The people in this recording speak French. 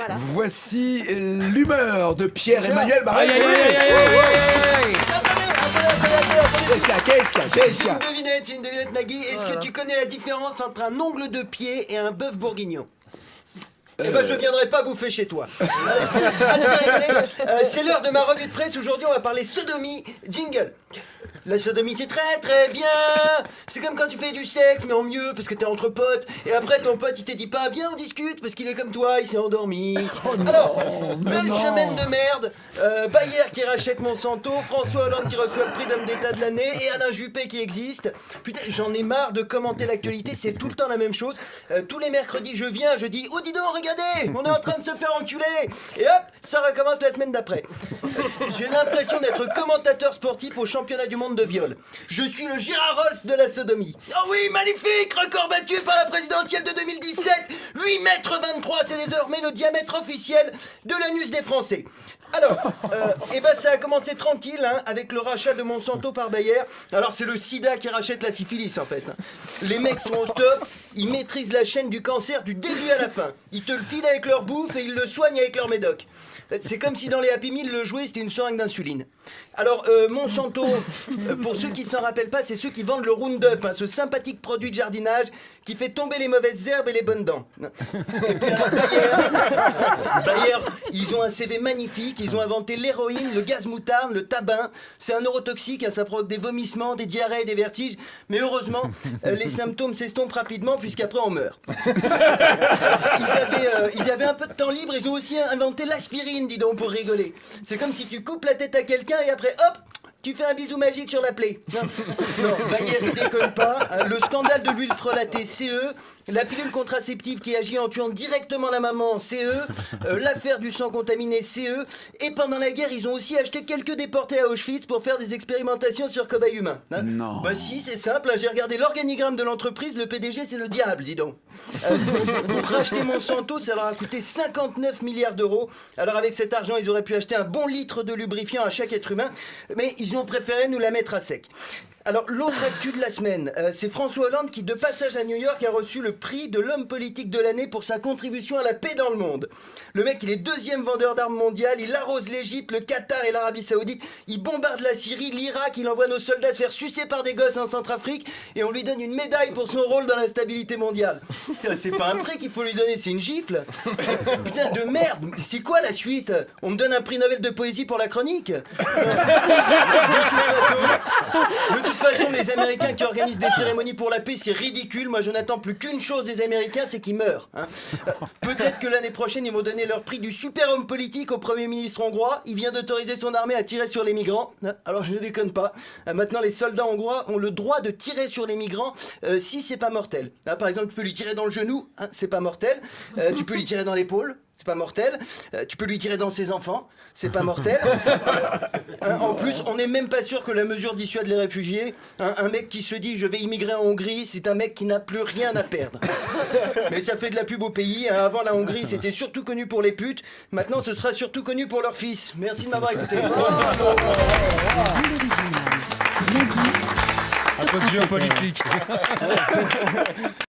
Voilà. Voici l'humeur de Pierre-Emmanuel Barré. Qu'est-ce qu'il y a J'ai une devinette, Nagui. Est-ce que tu connais la différence entre un ongle de pied et un bœuf bourguignon? Eh ben, je viendrai pas bouffer chez toi. Assez rigolé. C'est l'heure de ma revue de presse. Aujourd'hui, on va parler sodomie. Jingle. La sodomie, c'est très très bien. C'est comme quand tu fais du sexe, mais en mieux, parce que t'es entre potes. Et après, ton pote, il te dit pas, viens, on discute, parce qu'il est comme toi, il s'est endormi. Alors, belle semaine de merde. Bayer qui rachète Monsanto, François Hollande qui reçoit le prix d'homme d'État de l'année, et Alain Juppé qui existe. Putain, j'en ai marre de commenter l'actualité, c'est tout le temps la même chose. Tous les mercredis, je viens, je dis, oh dis donc, regardez, on est en train de se faire enculer. Et hop, ça recommence la semaine d'après. J'ai l'impression d'être commentateur sportif au championnat du monde de viol. Je suis le Gérard Rolls de la sodomie. Oh oui, magnifique, record battu par la présidentielle de 2017. 8 mètres 23, c'est désormais le diamètre officiel de l'anus des Français. Alors, ça a commencé tranquille, hein, avec le rachat de Monsanto par Bayer. Alors c'est le sida qui rachète la syphilis en fait. Les mecs sont au top, ils maîtrisent la chaîne du cancer du début à la fin. Ils te le filent avec leur bouffe et ils le soignent avec leur médoc. C'est comme si dans les Happy Meal, le jouet, c'était une seringue d'insuline. Alors, Monsanto, pour ceux qui s'en rappellent pas, c'est ceux qui vendent le Roundup, hein, ce sympathique produit de jardinage qui fait tomber les mauvaises herbes et les bonnes dents. Et puis, Bayer, ils ont un CV magnifique, ils ont inventé l'héroïne, le gaz moutarde, le tabac. C'est un neurotoxique, hein, ça provoque des vomissements, des diarrhées, des vertiges. Mais heureusement, les symptômes s'estompent rapidement, puisqu'après on meurt. Ils avaient un peu de temps libre, ils ont aussi inventé l'aspirine, dis donc, pour rigoler. C'est comme si tu coupes la tête à quelqu'un et après, hop, tu fais un bisou magique sur la plaie. Non, Bayer, il déconne pas. Le scandale de l'huile frelatée, CE. La pilule contraceptive qui agit en tuant directement la maman, CE. L'affaire du sang contaminé, CE. Et pendant la guerre, ils ont aussi acheté quelques déportés à Auschwitz pour faire des expérimentations sur cobayes humains. Hein. Non. Bah si, c'est simple. J'ai regardé l'organigramme de l'entreprise. Le PDG, c'est le diable, dis donc. Pour racheter Monsanto, ça leur a coûté 59 milliards d'euros. Alors avec cet argent, ils auraient pu acheter un bon litre de lubrifiant à chaque être humain. Mais ils ont préféré nous la mettre à sec. Alors, l'autre actu de la semaine, c'est François Hollande qui, de passage à New York, a reçu le prix de l'homme politique de l'année pour sa contribution à la paix dans le monde. Le mec, il est 2e vendeur d'armes mondial, il arrose l'Égypte, le Qatar et l'Arabie Saoudite, il bombarde la Syrie, l'Irak, il envoie nos soldats se faire sucer par des gosses en Centrafrique, et on lui donne une médaille pour son rôle dans la stabilité mondiale. C'est pas un prix qu'il faut lui donner, c'est une gifle. Putain de merde, c'est quoi la suite? On me donne un prix Nobel de poésie pour la chronique? De toute façon, les Américains qui organisent des cérémonies pour la paix, c'est ridicule. Moi, je n'attends plus qu'une chose des Américains, c'est qu'ils meurent. Hein. Peut-être que l'année prochaine, ils vont donner leur prix du super homme politique au Premier ministre hongrois. Il vient d'autoriser son armée à tirer sur les migrants. Alors, je ne déconne pas. Maintenant, les soldats hongrois ont le droit de tirer sur les migrants si c'est pas mortel. Par exemple, tu peux lui tirer dans le genou, hein, c'est pas mortel. Tu peux lui tirer dans l'épaule. C'est pas mortel. Tu peux lui tirer dans ses enfants. C'est pas mortel. En plus, on n'est même pas sûr que la mesure dissuade les réfugiés. Un mec qui se dit je vais immigrer en Hongrie, c'est un mec qui n'a plus rien à perdre. Mais ça fait de la pub au pays. Avant, la Hongrie, c'était surtout connu pour les putes. Maintenant, ce sera surtout connu pour leurs fils. Merci de m'avoir écouté. Un peu de géopolitique.